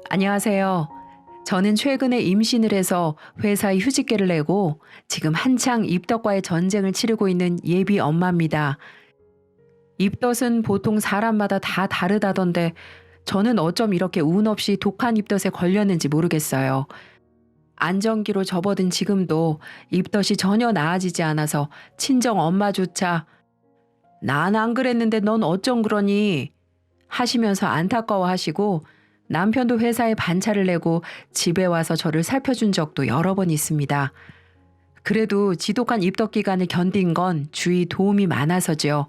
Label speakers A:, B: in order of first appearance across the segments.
A: 안녕하세요. 저는 최근에 임신을 해서 회사에 휴직계를 내고 지금 한창 입덧과의 전쟁을 치르고 있는 예비 엄마입니다. 입덧은 보통 사람마다 다 다르다던데 저는 어쩜 이렇게 운 없이 독한 입덧에 걸렸는지 모르겠어요. 안정기로 접어든 지금도 입덧이 전혀 나아지지 않아서 친정 엄마조차 난 안 그랬는데 넌 어쩜 그러니 하시면서 안타까워하시고 남편도 회사에 반차를 내고 집에 와서 저를 살펴준 적도 여러 번 있습니다. 그래도 지독한 입덧 기간을 견딘 건 주위 도움이 많아서죠.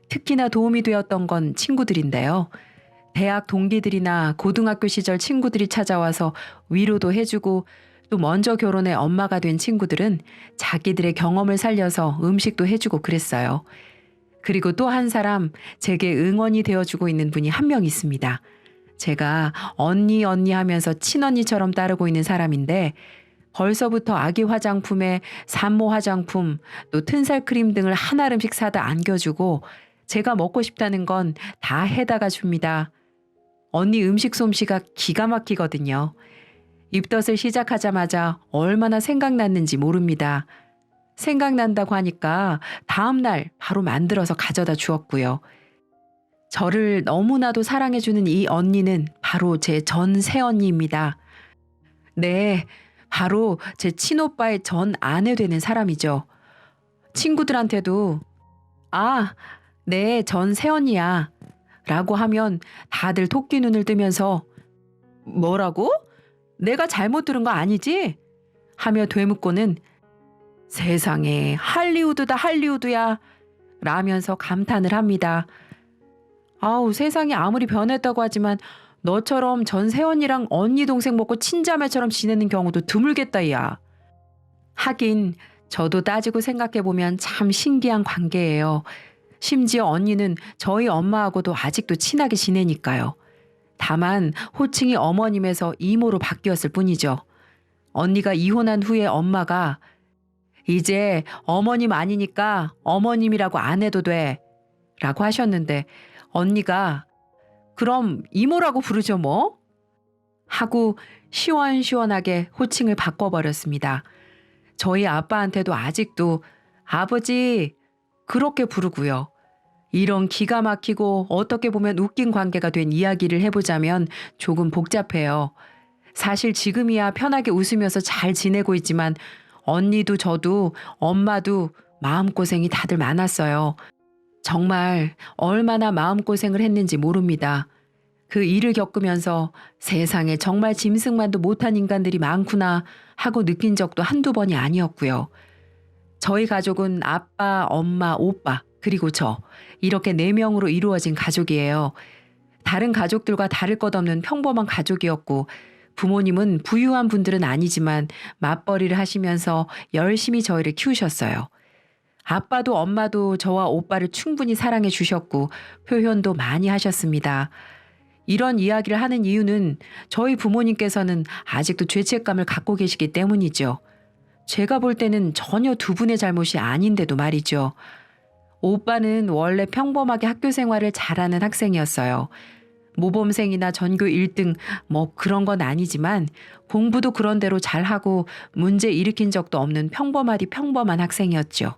A: 특히나 도움이 되었던 건 친구들인데요. 대학 동기들이나 고등학교 시절 친구들이 찾아와서 위로도 해주고 또 먼저 결혼해 엄마가 된 친구들은 자기들의 경험을 살려서 음식도 해주고 그랬어요. 그리고 또 한 사람 제게 응원이 되어주고 있는 분이 한 명 있습니다. 제가 언니 언니 하면서 친언니처럼 따르고 있는 사람인데 벌써부터 아기 화장품에 산모 화장품 또 튼살 크림 등을 한 알음씩 사다 안겨주고 제가 먹고 싶다는 건 다 해다가 줍니다. 언니 음식 솜씨가 기가 막히거든요. 입덧을 시작하자마자 얼마나 생각났는지 모릅니다. 생각난다고 하니까 다음날 바로 만들어서 가져다 주었고요. 저를 너무나도 사랑해주는 이 언니는 바로 제 전 새언니입니다. 네, 바로 제 친오빠의 전 아내 되는 사람이죠. 친구들한테도 아, 네, 전 새언니야 라고 하면 다들 토끼 눈을 뜨면서 뭐라고? 내가 잘못 들은 거 아니지? 하며 되묻고는 세상에 할리우드다 할리우드야 라면서 감탄을 합니다. 아우 세상이 아무리 변했다고 하지만 너처럼 전 새언니랑 언니 동생 먹고 친자매처럼 지내는 경우도 드물겠다 야. 하긴 저도 따지고 생각해보면 참 신기한 관계예요. 심지어 언니는 저희 엄마하고도 아직도 친하게 지내니까요. 다만 호칭이 어머님에서 이모로 바뀌었을 뿐이죠. 언니가 이혼한 후에 엄마가 이제 어머님 아니니까 어머님이라고 안 해도 돼 라고 하셨는데 언니가 그럼 이모라고 부르죠 뭐? 하고 시원시원하게 호칭을 바꿔버렸습니다. 저희 아빠한테도 아직도 아버지 그렇게 부르고요. 이런 기가 막히고 어떻게 보면 웃긴 관계가 된 이야기를 해보자면 조금 복잡해요. 사실 지금이야 편하게 웃으면서 잘 지내고 있지만 언니도 저도 엄마도 마음고생이 다들 많았어요. 정말 얼마나 마음고생을 했는지 모릅니다. 그 일을 겪으면서 세상에 정말 짐승만도 못한 인간들이 많구나 하고 느낀 적도 한두 번이 아니었고요. 저희 가족은 아빠, 엄마, 오빠, 그리고 저 이렇게 4명으로 이루어진 가족이에요. 다른 가족들과 다를 것 없는 평범한 가족이었고 부모님은 부유한 분들은 아니지만 맞벌이를 하시면서 열심히 저희를 키우셨어요. 아빠도 엄마도 저와 오빠를 충분히 사랑해 주셨고 표현도 많이 하셨습니다. 이런 이야기를 하는 이유는 저희 부모님께서는 아직도 죄책감을 갖고 계시기 때문이죠. 제가 볼 때는 전혀 두 분의 잘못이 아닌데도 말이죠. 오빠는 원래 평범하게 학교 생활을 잘하는 학생이었어요. 모범생이나 전교 1등 뭐 그런 건 아니지만 공부도 그런 대로 잘하고 문제 일으킨 적도 없는 평범하디 평범한 학생이었죠.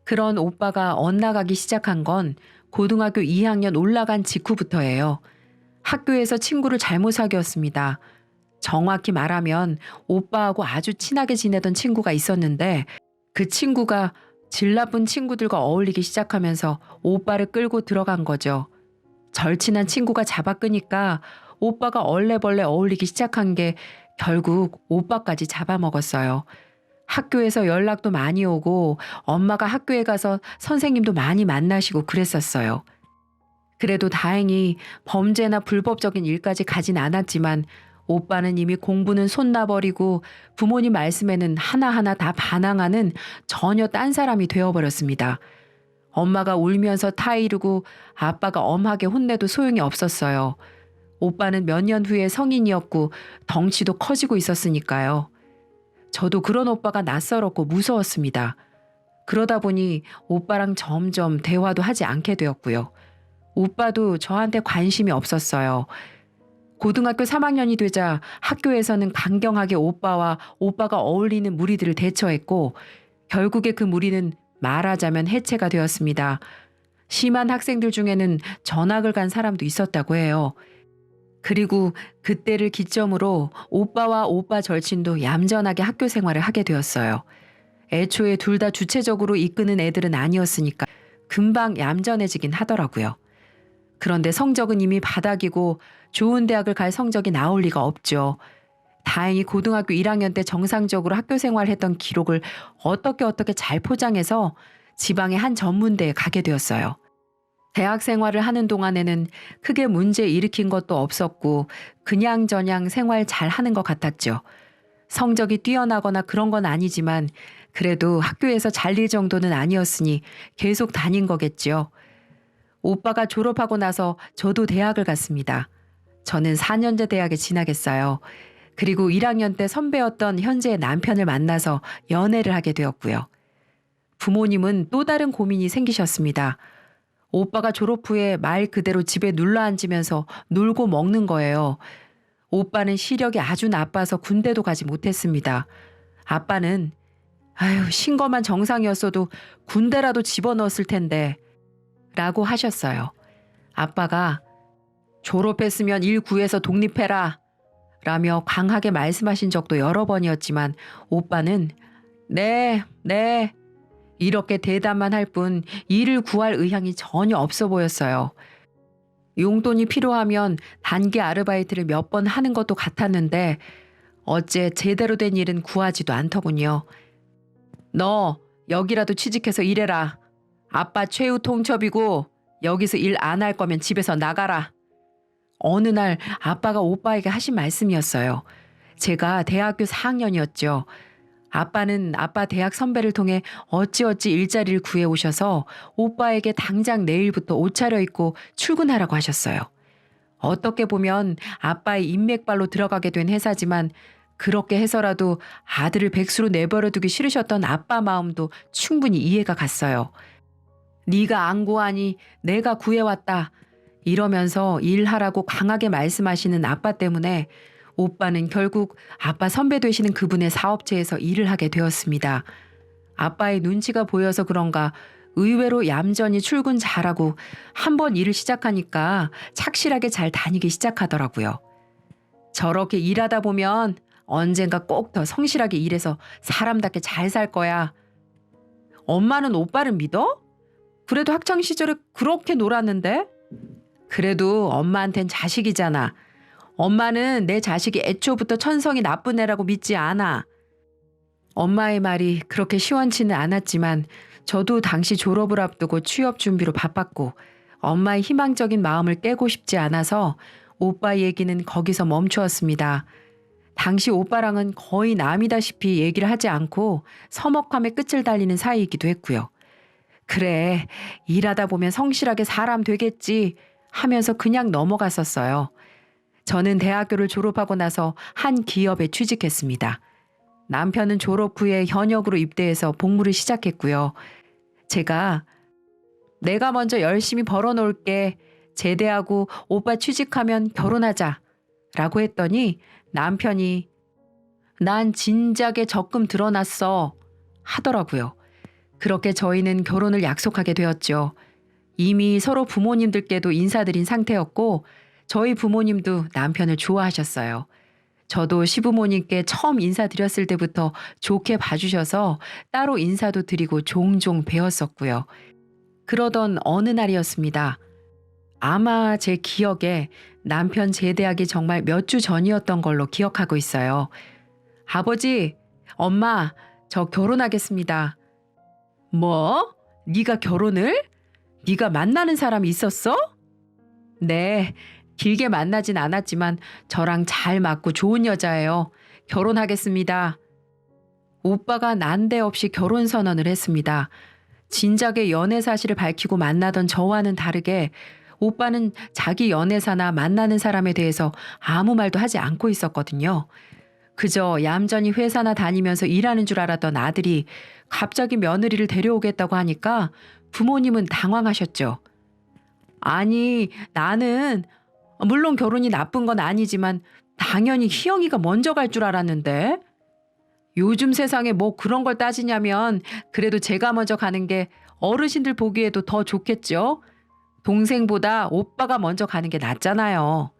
A: 그런 오빠가 엇나가기 시작한 건 고등학교 2학년 올라간 직후부터예요. 학교에서 친구를 잘못 사귀었습니다. 정확히 말하면 오빠하고 아주 친하게 지내던 친구가 있었는데 그 친구가 질 나쁜 친구들과 어울리기 시작하면서 오빠를 끌고 들어간 거죠. 절친한 친구가 잡아 끄니까 오빠가 얼레벌레 어울리기 시작한 게 결국 오빠까지 잡아먹었어요. 학교에서 연락도 많이 오고 엄마가 학교에 가서 선생님도 많이 만나시고 그랬었어요. 그래도 다행히 범죄나 불법적인 일까지 가진 않았지만 오빠는 이미 공부는 손 놔버리고 부모님 말씀에는 하나하나 다 반항하는 전혀 딴 사람이 되어버렸습니다. 엄마가 울면서 타이르고 아빠가 엄하게 혼내도 소용이 없었어요. 오빠는 몇 년 후에 성인이었고 덩치도 커지고 있었으니까요. 저도 그런 오빠가 낯설었고 무서웠습니다. 그러다 보니 오빠랑 점점 대화도 하지 않게 되었고요. 오빠도 저한테 관심이 없었어요. 고등학교 3학년이 되자 학교에서는 강경하게 오빠가 어울리는 무리들을 대처했고 결국에 그 무리는 말하자면 해체가 되었습니다. 심한 학생들 중에는 전학을 간 사람도 있었다고 해요. 그리고 그때를 기점으로 오빠와 오빠 절친도 얌전하게 학교 생활을 하게 되었어요. 애초에 둘 다 주체적으로 이끄는 애들은 아니었으니까 금방 얌전해지긴 하더라고요. 그런데 성적은 이미 바닥이고 좋은 대학을 갈 성적이 나올 리가 없죠. 다행히 고등학교 1학년 때 정상적으로 학교 생활했던 기록을 어떻게 잘 포장해서 지방의 한 전문대에 가게 되었어요. 대학 생활을 하는 동안에는 크게 문제 일으킨 것도 없었고 그냥저냥 생활 잘 하는 것 같았죠. 성적이 뛰어나거나 그런 건 아니지만 그래도 학교에서 잘릴 정도는 아니었으니 계속 다닌 거겠죠. 오빠가 졸업하고 나서 저도 대학을 갔습니다. 저는 4년제 대학에 진학했어요. 그리고 1학년 때 선배였던 현재의 남편을 만나서 연애를 하게 되었고요. 부모님은 또 다른 고민이 생기셨습니다. 오빠가 졸업 후에 말 그대로 집에 눌러 앉으면서 놀고 먹는 거예요. 오빠는 시력이 아주 나빠서 군대도 가지 못했습니다. 아빠는 아유, 신거만 정상이었어도 군대라도 집어넣었을 텐데 라고 하셨어요. 아빠가 졸업했으면 일 구해서 독립해라 라며 강하게 말씀하신 적도 여러 번이었지만 오빠는 네 이렇게 대답만 할 뿐 일을 구할 의향이 전혀 없어 보였어요. 용돈이 필요하면 단기 아르바이트를 몇 번 하는 것도 같았는데 어째 제대로 된 일은 구하지도 않더군요. 너 여기라도 취직해서 일해라. 아빠 최후 통첩이고 여기서 일 안 할 거면 집에서 나가라. 어느 날 아빠가 오빠에게 하신 말씀이었어요. 제가 대학교 4학년이었죠. 아빠는 아빠 대학 선배를 통해 어찌어찌 일자리를 구해 오셔서 오빠에게 당장 내일부터 옷 차려입고 출근하라고 하셨어요. 어떻게 보면 아빠의 인맥발로 들어가게 된 회사지만 그렇게 해서라도 아들을 백수로 내버려 두기 싫으셨던 아빠 마음도 충분히 이해가 갔어요. 네가 안 구하니 내가 구해왔다. 이러면서 일하라고 강하게 말씀하시는 아빠 때문에 오빠는 결국 아빠 선배 되시는 그분의 사업체에서 일을 하게 되었습니다. 아빠의 눈치가 보여서 그런가 의외로 얌전히 출근 잘하고 한번 일을 시작하니까 착실하게 잘 다니기 시작하더라고요. 저렇게 일하다 보면 언젠가 꼭 더 성실하게 일해서 사람답게 잘 살 거야. 엄마는 오빠를 믿어? 그래도 학창 시절에 그렇게 놀았는데? 그래도 엄마한텐 자식이잖아. 엄마는 내 자식이 애초부터 천성이 나쁜 애라고 믿지 않아. 엄마의 말이 그렇게 시원치는 않았지만 저도 당시 졸업을 앞두고 취업 준비로 바빴고 엄마의 희망적인 마음을 깨고 싶지 않아서 오빠 얘기는 거기서 멈추었습니다. 당시 오빠랑은 거의 남이다시피 얘기를 하지 않고 서먹함에 끝을 달리는 사이이기도 했고요. 그래, 일하다 보면 성실하게 사람 되겠지 하면서 그냥 넘어갔었어요. 저는 대학교를 졸업하고 나서 한 기업에 취직했습니다. 남편은 졸업 후에 현역으로 입대해서 복무를 시작했고요. 제가 내가 먼저 열심히 벌어놓을게. 제대하고 오빠 취직하면 결혼하자. 라고 했더니 남편이 난 진작에 적금 들어놨어. 하더라고요. 그렇게 저희는 결혼을 약속하게 되었죠. 이미 서로 부모님들께도 인사드린 상태였고 저희 부모님도 남편을 좋아하셨어요. 저도 시부모님께 처음 인사드렸을 때부터 좋게 봐주셔서 따로 인사도 드리고 종종 뵈었었고요. 그러던 어느 날이었습니다. 아마 제 기억에 남편 제대하기 정말 몇 주 전이었던 걸로 기억하고 있어요. 아버지, 엄마, 저 결혼하겠습니다. 뭐? 네가 결혼을? 네가 만나는 사람이 있었어? 네, 길게 만나진 않았지만 저랑 잘 맞고 좋은 여자예요. 결혼하겠습니다. 오빠가 난데없이 결혼 선언을 했습니다. 진작에 연애 사실을 밝히고 만나던 저와는 다르게 오빠는 자기 연애사나 만나는 사람에 대해서 아무 말도 하지 않고 있었거든요. 그저 얌전히 회사나 다니면서 일하는 줄 알았던 아들이 갑자기 며느리를 데려오겠다고 하니까 부모님은 당황하셨죠. 아니, 나는 물론 결혼이 나쁜 건 아니지만 당연히 희영이가 먼저 갈 줄 알았는데. 요즘 세상에 뭐 그런 걸 따지냐면 그래도 제가 먼저 가는 게 어르신들 보기에도 더 좋겠죠? 동생보다 오빠가 먼저 가는 게 낫잖아요.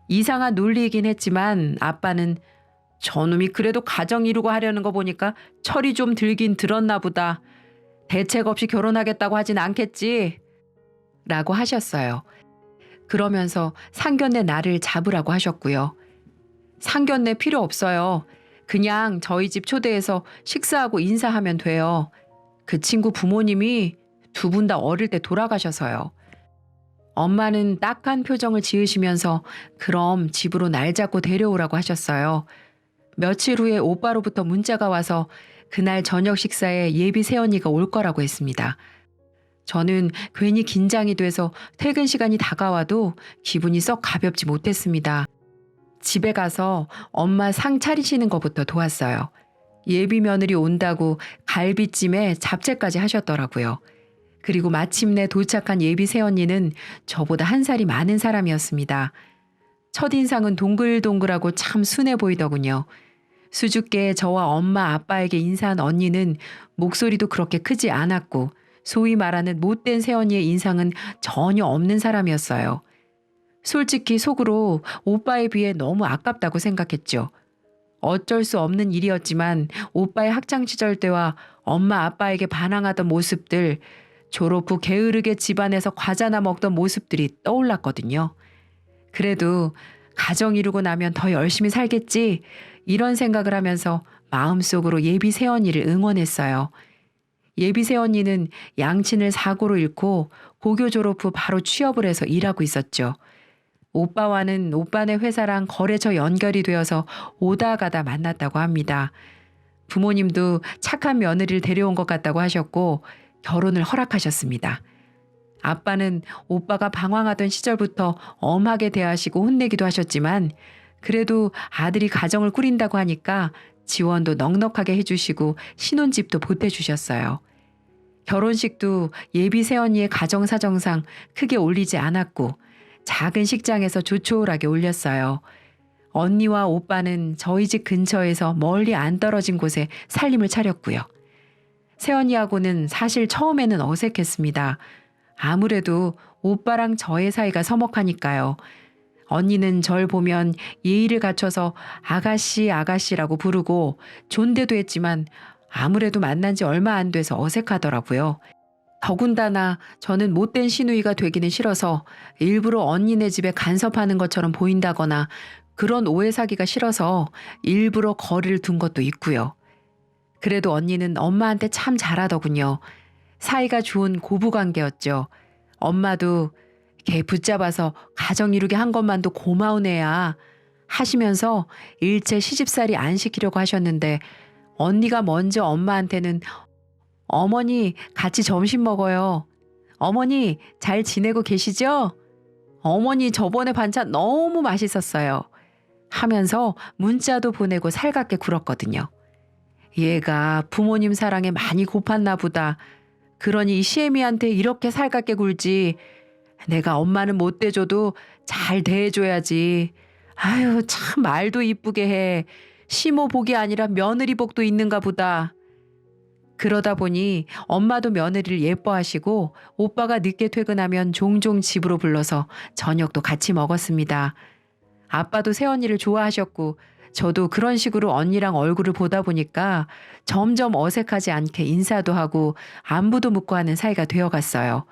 A: 이상한 논리이긴 했지만 아빠는 저놈이 그래도 가정 이루고 하려는 거 보니까 철이 좀 들긴 들었나 보다. 대책 없이 결혼하겠다고 하진 않겠지? 라고 하셨어요. 그러면서 상견례 날을 잡으라고 하셨고요. 상견례 필요 없어요. 그냥 저희 집 초대해서 식사하고 인사하면 돼요. 그 친구 부모님이 두 분 다 어릴 때 돌아가셔서요. 엄마는 딱한 표정을 지으시면서 그럼 집으로 날 잡고 데려오라고 하셨어요. 며칠 후에 오빠로부터 문자가 와서 그날 저녁 식사에 예비 새언니가 올 거라고 했습니다. 저는 괜히 긴장이 돼서 퇴근 시간이 다가와도 기분이 썩 가볍지 못했습니다. 집에 가서 엄마 상 차리시는 것부터 도왔어요. 예비 며느리 온다고 갈비찜에 잡채까지 하셨더라고요. 그리고 마침내 도착한 예비 새언니는 저보다 한 살이 많은 사람이었습니다. 첫인상은 동글동글하고 참 순해 보이더군요. 수줍게 저와 엄마 아빠에게 인사한 언니는 목소리도 그렇게 크지 않았고 소위 말하는 못된 새언니의 인상은 전혀 없는 사람이었어요. 솔직히 속으로 오빠에 비해 너무 아깝다고 생각했죠. 어쩔 수 없는 일이었지만 오빠의 학창시절 때와 엄마 아빠에게 반항하던 모습들, 졸업 후 게으르게 집안에서 과자나 먹던 모습들이 떠올랐거든요. 그래도 가정 이루고 나면 더 열심히 살겠지 이런 생각을 하면서 마음속으로 예비 새언니를 응원했어요. 예비 새언니는 양친을 사고로 잃고 고교 졸업 후 바로 취업을 해서 일하고 있었죠. 오빠와는 오빠네 회사랑 거래처 연결이 되어서 오다 가다 만났다고 합니다. 부모님도 착한 며느리를 데려온 것 같다고 하셨고 결혼을 허락하셨습니다. 아빠는 오빠가 방황하던 시절부터 엄하게 대하시고 혼내기도 하셨지만 그래도 아들이 가정을 꾸린다고 하니까 지원도 넉넉하게 해주시고 신혼집도 보태주셨어요. 결혼식도 예비 새언니의 가정사정상 크게 올리지 않았고 작은 식장에서 조촐하게 올렸어요. 언니와 오빠는 저희 집 근처에서 멀리 안 떨어진 곳에 살림을 차렸고요. 새언니하고는 사실 처음에는 어색했습니다. 아무래도 오빠랑 저의 사이가 서먹하니까요. 언니는 절 보면 예의를 갖춰서 아가씨 아가씨라고 부르고 존대도 했지만 아무래도 만난 지 얼마 안 돼서 어색하더라고요. 더군다나 저는 못된 시누이가 되기는 싫어서 일부러 언니네 집에 간섭하는 것처럼 보인다거나 그런 오해 사기가 싫어서 일부러 거리를 둔 것도 있고요. 그래도 언니는 엄마한테 참 잘하더군요. 사이가 좋은 고부관계였죠. 엄마도 걔 붙잡아서 가정 이루게 한 것만도 고마운 애야 하시면서 일체 시집살이 안 시키려고 하셨는데 언니가 먼저 엄마한테는 어머니 같이 점심 먹어요. 어머니 잘 지내고 계시죠? 어머니 저번에 반찬 너무 맛있었어요. 하면서 문자도 보내고 살갑게 굴었거든요. 얘가 부모님 사랑에 많이 고팠나 보다. 그러니 이 시애미한테 이렇게 살갑게 굴지. 내가 엄마는 못 대줘도 잘 대해줘야지. 아유 참 말도 이쁘게 해. 시모 복이 아니라 며느리 복도 있는가 보다. 그러다 보니 엄마도 며느리를 예뻐하시고 오빠가 늦게 퇴근하면 종종 집으로 불러서 저녁도 같이 먹었습니다. 아빠도 새언니를 좋아하셨고 저도 그런 식으로 언니랑 얼굴을 보다 보니까 점점 어색하지 않게 인사도 하고 안부도 묻고 하는 사이가 되어갔어요.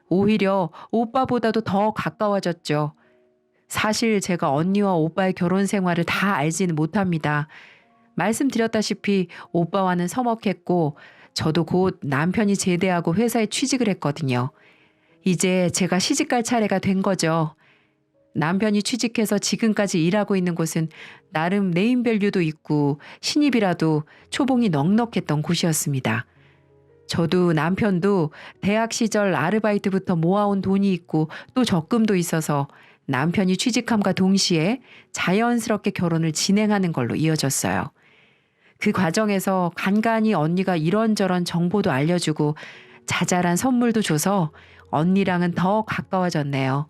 A: 오히려 오빠보다도 더 가까워졌죠. 사실 제가 언니와 오빠의 결혼 생활을 다 알지는 못합니다. 말씀드렸다시피 오빠와는 서먹했고 저도 곧 남편이 제대하고 회사에 취직을 했거든요. 이제 제가 시집갈 차례가 된 거죠. 남편이 취직해서 지금까지 일하고 있는 곳은 나름 네임밸류도 있고 신입이라도 초봉이 넉넉했던 곳이었습니다. 저도 남편도 대학 시절 아르바이트부터 모아온 돈이 있고 또 적금도 있어서 남편이 취직함과 동시에 자연스럽게 결혼을 진행하는 걸로 이어졌어요. 그 과정에서 간간히 언니가 이런저런 정보도 알려주고 자잘한 선물도 줘서 언니랑은 더 가까워졌네요.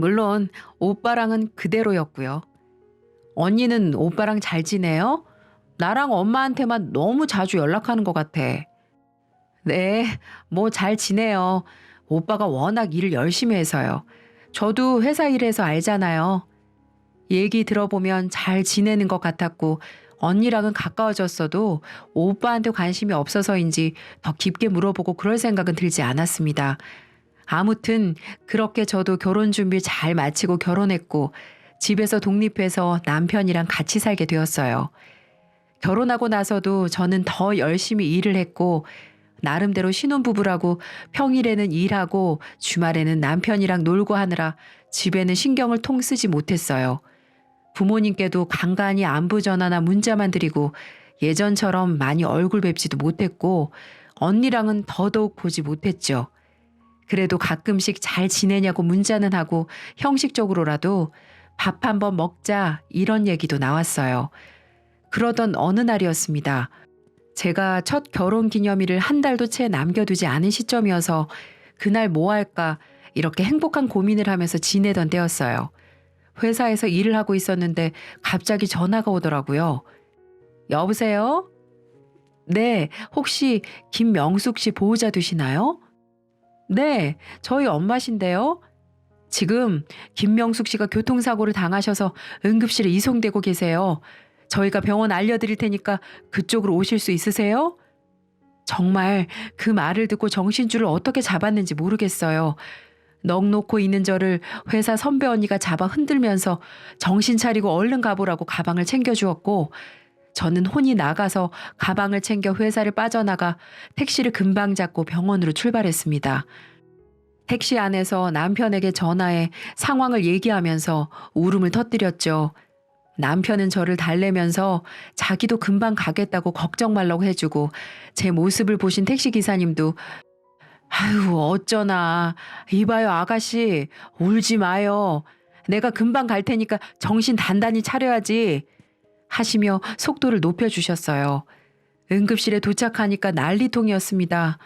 A: 물론 오빠랑은 그대로였고요. 언니는 오빠랑 잘 지내요? 나랑 엄마한테만 너무 자주 연락하는 것 같아. 네, 뭐 잘 지내요. 오빠가 워낙 일을 열심히 해서요. 저도 회사 일해서 알잖아요. 얘기 들어보면 잘 지내는 것 같았고, 언니랑은 가까워졌어도 오빠한테 관심이 없어서인지 더 깊게 물어보고 그럴 생각은 들지 않았습니다. 아무튼 그렇게 저도 결혼 준비 잘 마치고 결혼했고, 집에서 독립해서 남편이랑 같이 살게 되었어요. 결혼하고 나서도 저는 더 열심히 일을 했고, 나름대로 신혼부부라고 평일에는 일하고 주말에는 남편이랑 놀고 하느라 집에는 신경을 통 쓰지 못했어요. 부모님께도 간간히 안부 전화나 문자만 드리고 예전처럼 많이 얼굴 뵙지도 못했고 언니랑은 더더욱 보지 못했죠. 그래도 가끔씩 잘 지내냐고 문자는 하고 형식적으로라도 밥 한번 먹자 이런 얘기도 나왔어요. 그러던 어느 날이었습니다. 제가 첫 결혼 기념일을 한 달도 채 남겨두지 않은 시점이어서 그날 뭐 할까 이렇게 행복한 고민을 하면서 지내던 때였어요. 회사에서 일을 하고 있었는데 갑자기 전화가 오더라고요. 여보세요? 네, 혹시 김명숙 씨 보호자 되시나요? 네, 저희 엄마신데요. 지금 김명숙 씨가 교통사고를 당하셔서 응급실에 이송되고 계세요. 저희가 병원 알려드릴 테니까 그쪽으로 오실 수 있으세요? 정말 그 말을 듣고 정신줄을 어떻게 잡았는지 모르겠어요. 넋 놓고 있는 저를 회사 선배 언니가 잡아 흔들면서 정신 차리고 얼른 가보라고 가방을 챙겨주었고 저는 혼이 나가서 가방을 챙겨 회사를 빠져나가 택시를 금방 잡고 병원으로 출발했습니다. 택시 안에서 남편에게 전화해 상황을 얘기하면서 울음을 터뜨렸죠. 남편은 저를 달래면서 자기도 금방 가겠다고 걱정 말라고 해주고 제 모습을 보신 택시기사님도 아유 어쩌나 이봐요 아가씨 울지 마요. 내가 금방 갈 테니까 정신 단단히 차려야지 하시며 속도를 높여주셨어요. 응급실에 도착하니까 난리통이었습니다.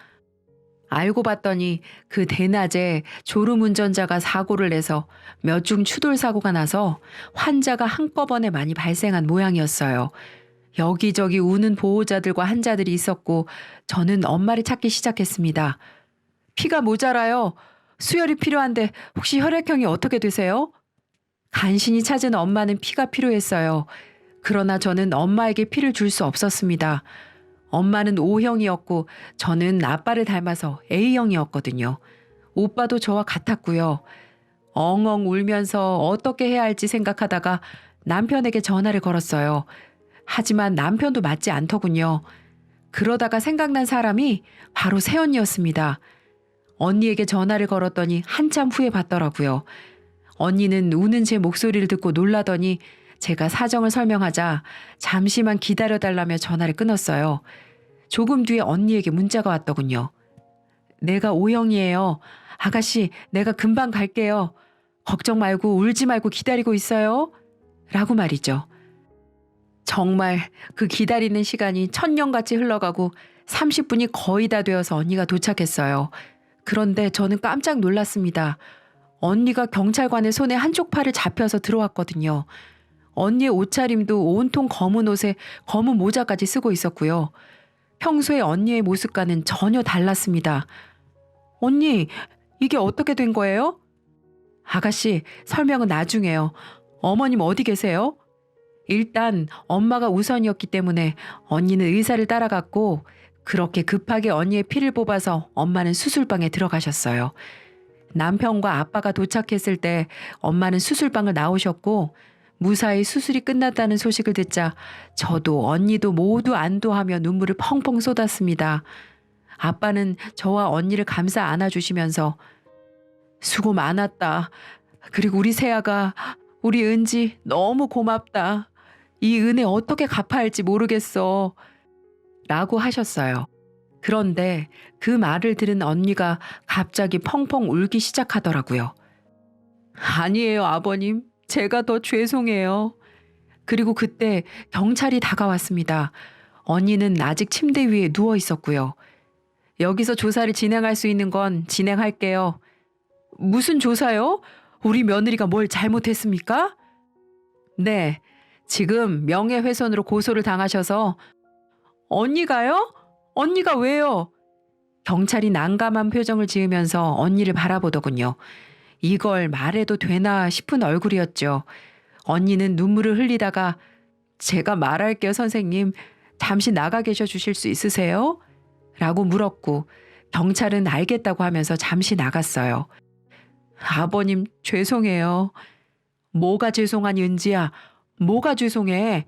A: 알고 봤더니 그 대낮에 졸음운전자가 사고를 내서 몇 중 추돌 사고가 나서 환자가 한꺼번에 많이 발생한 모양이었어요. 여기저기 우는 보호자들과 환자들이 있었고 저는 엄마를 찾기 시작했습니다. 피가 모자라요. 수혈이 필요한데 혹시 혈액형이 어떻게 되세요? 간신히 찾은 엄마는 피가 필요했어요. 그러나 저는 엄마에게 피를 줄 수 없었습니다. 엄마는 O형이었고 저는 아빠를 닮아서 A형이었거든요. 오빠도 저와 같았고요. 엉엉 울면서 어떻게 해야 할지 생각하다가 남편에게 전화를 걸었어요. 하지만 남편도 맞지 않더군요. 그러다가 생각난 사람이 바로 새언니였습니다. 언니에게 전화를 걸었더니 한참 후에 받더라고요. 언니는 우는 제 목소리를 듣고 놀라더니 제가 사정을 설명하자 잠시만 기다려달라며 전화를 끊었어요. 조금 뒤에 언니에게 문자가 왔더군요. 내가 O형이에요. 아가씨, 내가 금방 갈게요. 걱정 말고 울지 말고 기다리고 있어요. 라고 말이죠. 정말 그 기다리는 시간이 천년같이 흘러가고 30분이 거의 다 되어서 언니가 도착했어요. 그런데 저는 깜짝 놀랐습니다. 언니가 경찰관의 손에 한쪽 팔을 잡혀서 들어왔거든요. 언니의 옷차림도 온통 검은 옷에 검은 모자까지 쓰고 있었고요. 평소에 언니의 모습과는 전혀 달랐습니다. 언니, 이게 어떻게 된 거예요? 아가씨, 설명은 나중에요. 어머님 어디 계세요? 일단 엄마가 우선이었기 때문에 언니는 의사를 따라갔고 그렇게 급하게 언니의 피를 뽑아서 엄마는 수술방에 들어가셨어요. 남편과 아빠가 도착했을 때 엄마는 수술방을 나오셨고 무사히 수술이 끝났다는 소식을 듣자 저도 언니도 모두 안도하며 눈물을 펑펑 쏟았습니다. 아빠는 저와 언니를 감싸 안아주시면서 수고 많았다. 그리고 우리 세아가 우리 은지 너무 고맙다. 이 은혜 어떻게 갚아야 할지 모르겠어. 라고 하셨어요. 그런데 그 말을 들은 언니가 갑자기 펑펑 울기 시작하더라고요. 아니에요, 아버님. 제가 더 죄송해요. 그리고 그때 경찰이 다가왔습니다. 언니는 아직 침대 위에 누워 있었고요. 여기서 조사를 진행할 수 있는 건 진행할게요. 무슨 조사요? 우리 며느리가 뭘 잘못했습니까? 네, 지금 명예훼손으로 고소를 당하셔서. 언니가요? 언니가 왜요? 경찰이 난감한 표정을 지으면서 언니를 바라보더군요. 이걸 말해도 되나 싶은 얼굴이었죠. 언니는 눈물을 흘리다가 제가 말할게요, 선생님. 잠시 나가 계셔 주실 수 있으세요? 라고 물었고 경찰은 알겠다고 하면서 잠시 나갔어요. 아버님, 죄송해요. 뭐가 죄송하니, 은지야? 뭐가 죄송해?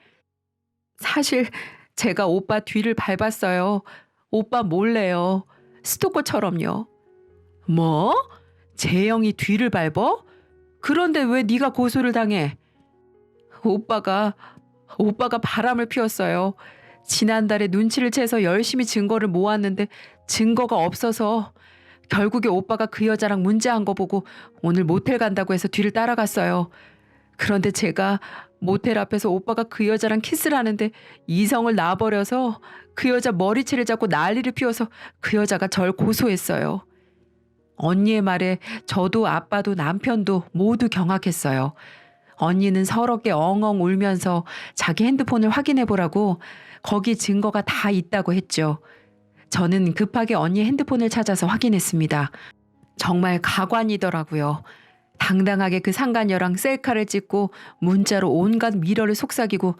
A: 사실 제가 오빠 뒤를 밟았어요. 오빠 몰래요. 스토커처럼요. 뭐? 재영이 뒤를 밟어? 그런데 왜 네가 고소를 당해? 오빠가 바람을 피웠어요. 지난달에 눈치를 채서 열심히 증거를 모았는데 증거가 없어서 결국에 오빠가 그 여자랑 문제한 거 보고 오늘 모텔 간다고 해서 뒤를 따라갔어요. 그런데 제가 모텔 앞에서 오빠가 그 여자랑 키스를 하는데 이성을 놔버려서 그 여자 머리채를 잡고 난리를 피워서 그 여자가 절 고소했어요. 언니의 말에 저도 아빠도 남편도 모두 경악했어요. 언니는 서럽게 엉엉 울면서 자기 핸드폰을 확인해 보라고 거기 증거가 다 있다고 했죠. 저는 급하게 언니 핸드폰을 찾아서 확인했습니다. 정말 가관이더라고요. 당당하게 그 상간녀랑 셀카를 찍고 문자로 온갖 미러를 속삭이고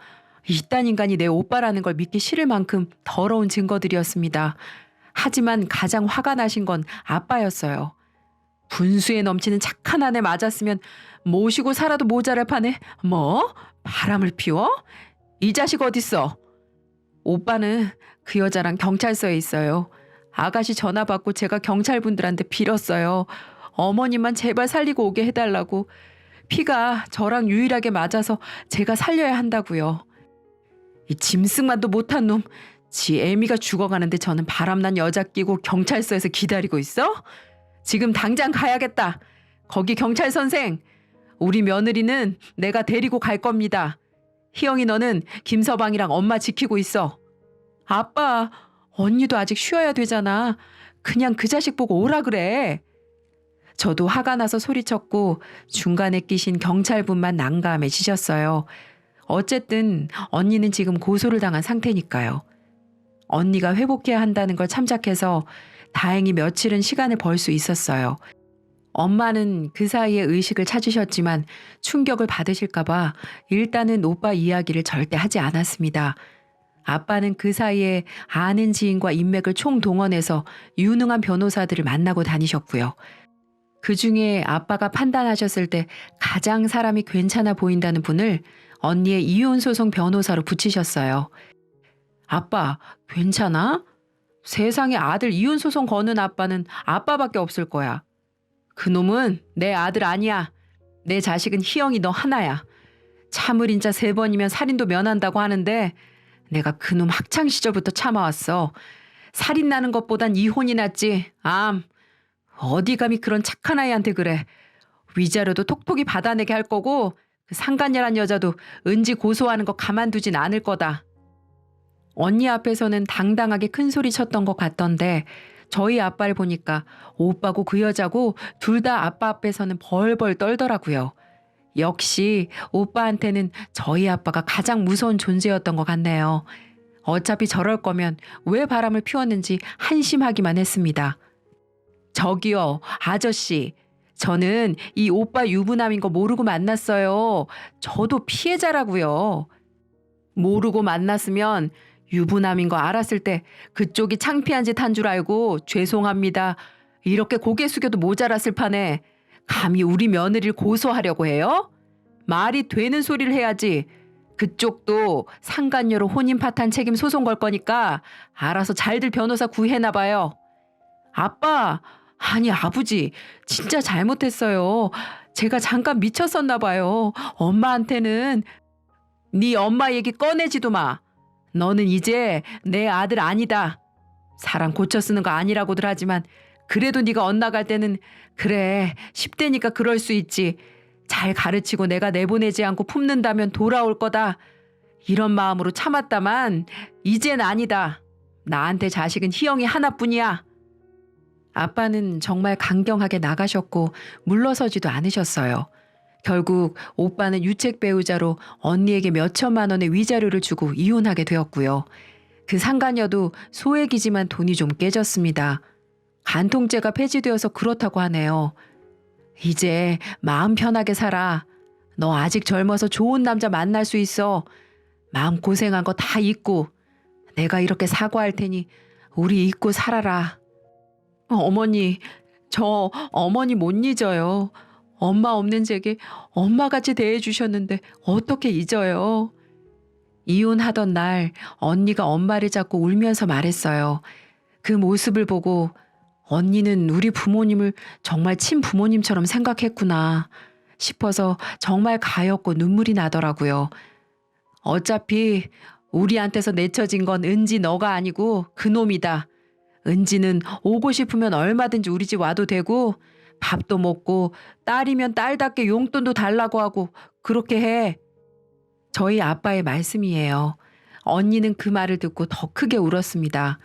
A: 이딴 인간이 내 오빠라는 걸 믿기 싫을 만큼 더러운 증거들이었습니다. 하지만 가장 화가 나신 건 아빠였어요. 분수에 넘치는 착한 아내 맞았으면 모시고 살아도 모자랄 판에 뭐? 바람을 피워? 이 자식 어딨어? 오빠는 그 여자랑 경찰서에 있어요. 아가씨 전화 받고 제가 경찰분들한테 빌었어요. 어머님만 제발 살리고 오게 해달라고. 피가 저랑 유일하게 맞아서 제가 살려야 한다고요. 이 짐승만도 못한 놈. 지 애미가 죽어가는데 저는 바람난 여자 끼고 경찰서에서 기다리고 있어? 지금 당장 가야겠다. 거기 경찰 선생. 우리 며느리는 내가 데리고 갈 겁니다. 희영이 너는 김서방이랑 엄마 지키고 있어. 아빠, 언니도 아직 쉬어야 되잖아. 그냥 그 자식 보고 오라 그래. 저도 화가 나서 소리쳤고 중간에 끼신 경찰분만 난감해지셨어요. 어쨌든 언니는 지금 고소를 당한 상태니까요. 언니가 회복해야 한다는 걸 참작해서 다행히 며칠은 시간을 벌 수 있었어요. 엄마는 그 사이에 의식을 찾으셨지만 충격을 받으실까봐 일단은 오빠 이야기를 절대 하지 않았습니다. 아빠는 그 사이에 아는 지인과 인맥을 총동원해서 유능한 변호사들을 만나고 다니셨고요. 그 중에 아빠가 판단하셨을 때 가장 사람이 괜찮아 보인다는 분을 언니의 이혼소송 변호사로 붙이셨어요. 아빠, 괜찮아? 세상에 아들 이혼소송 거는 아빠는 아빠밖에 없을 거야. 그놈은 내 아들 아니야. 내 자식은 희영이 너 하나야. 참을 인자 3번이면 살인도 면한다고 하는데 내가 그놈 학창 시절부터 참아왔어. 살인 나는 것보단 이혼이 낫지. 어디 감히 그런 착한 아이한테 그래. 위자료도 톡톡히 받아내게 할 거고 그 상간녀란 여자도 은지 고소하는 거 가만두진 않을 거다. 언니 앞에서는 당당하게 큰 소리 쳤던 것 같던데 저희 아빠를 보니까 오빠고 그 여자고 둘 다 아빠 앞에서는 벌벌 떨더라고요. 역시 오빠한테는 저희 아빠가 가장 무서운 존재였던 것 같네요. 어차피 저럴 거면 왜 바람을 피웠는지 한심하기만 했습니다. 저기요, 아저씨. 저는 이 오빠 유부남인 거 모르고 만났어요. 저도 피해자라고요. 모르고 만났으면 유부남인 거 알았을 때 그쪽이 창피한 짓 한 줄 알고 죄송합니다. 이렇게 고개 숙여도 모자랐을 판에 감히 우리 며느리를 고소하려고 해요? 말이 되는 소리를 해야지. 그쪽도 상간녀로 혼인 파탄 책임 소송 걸 거니까 알아서 잘들 변호사 구해나 봐요. 아빠, 아니 아버지, 진짜 잘못했어요. 제가 잠깐 미쳤었나 봐요. 엄마한테는. 네 엄마 얘기 꺼내지도 마. 너는 이제 내 아들 아니다. 사람 고쳐 쓰는 거 아니라고들 하지만 그래도 네가 엇나갈 때는 그래 10대니까 그럴 수 있지. 잘 가르치고 내가 내보내지 않고 품는다면 돌아올 거다. 이런 마음으로 참았다만 이젠 아니다. 나한테 자식은 희영이 하나뿐이야. 아빠는 정말 강경하게 나가셨고 물러서지도 않으셨어요. 결국 오빠는 유책 배우자로 언니에게 몇 천만 원의 위자료를 주고 이혼하게 되었고요. 그 상간녀도 소액이지만 돈이 좀 깨졌습니다. 간통죄가 폐지되어서 그렇다고 하네요. 이제 마음 편하게 살아. 너 아직 젊어서 좋은 남자 만날 수 있어. 마음 고생한 거 다 잊고 내가 이렇게 사과할 테니 우리 잊고 살아라. 어머니, 저 어머니 못 잊어요. 엄마 없는 제게 엄마같이 대해주셨는데 어떻게 잊어요? 이혼하던 날 언니가 엄마를 잡고 울면서 말했어요. 그 모습을 보고 언니는 우리 부모님을 정말 친부모님처럼 생각했구나 싶어서 정말 가엾고 눈물이 나더라고요. 어차피 우리한테서 내쳐진 건 은지 너가 아니고 그놈이다. 은지는 오고 싶으면 얼마든지 우리 집 와도 되고 밥도 먹고 딸이면 딸답게 용돈도 달라고 하고 그렇게 해. 저희 아빠의 말씀이에요. 언니는 그 말을 듣고 더 크게 울었습니다.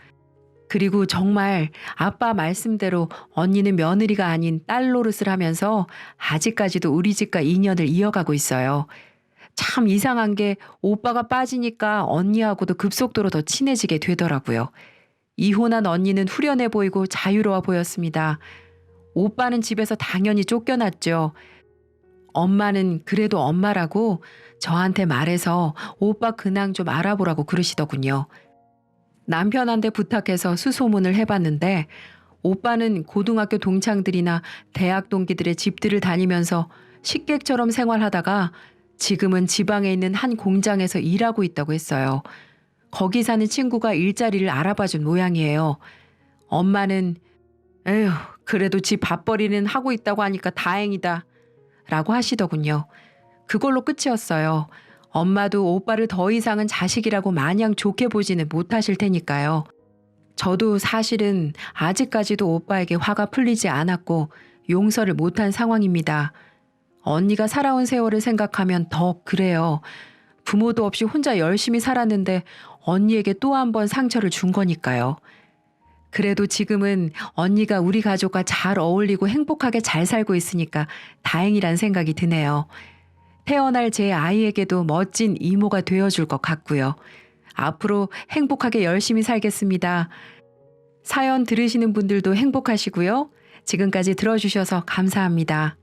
A: 그리고 정말 아빠 말씀대로 언니는 며느리가 아닌 딸 노릇을 하면서 아직까지도 우리 집과 인연을 이어가고 있어요. 참 이상한 게 오빠가 빠지니까 언니하고도 급속도로 더 친해지게 되더라고요. 이혼한 언니는 후련해 보이고 자유로워 보였습니다. 오빠는 집에서 당연히 쫓겨났죠. 엄마는 그래도 엄마라고 저한테 말해서 오빠 근황 좀 알아보라고 그러시더군요. 남편한테 부탁해서 수소문을 해봤는데 오빠는 고등학교 동창들이나 대학 동기들의 집들을 다니면서 식객처럼 생활하다가 지금은 지방에 있는 한 공장에서 일하고 있다고 했어요. 거기 사는 친구가 일자리를 알아봐준 모양이에요. 엄마는 에휴 그래도 지 밥벌이는 하고 있다고 하니까 다행이다 라고 하시더군요. 그걸로 끝이었어요. 엄마도 오빠를 더 이상은 자식이라고 마냥 좋게 보지는 못하실 테니까요. 저도 사실은 아직까지도 오빠에게 화가 풀리지 않았고 용서를 못한 상황입니다. 언니가 살아온 세월을 생각하면 더 그래요. 부모도 없이 혼자 열심히 살았는데 언니에게 또 한 번 상처를 준 거니까요. 그래도 지금은 언니가 우리 가족과 잘 어울리고 행복하게 잘 살고 있으니까 다행이란 생각이 드네요. 태어날 제 아이에게도 멋진 이모가 되어줄 것 같고요. 앞으로 행복하게 열심히 살겠습니다. 사연 들으시는 분들도 행복하시고요. 지금까지 들어주셔서 감사합니다.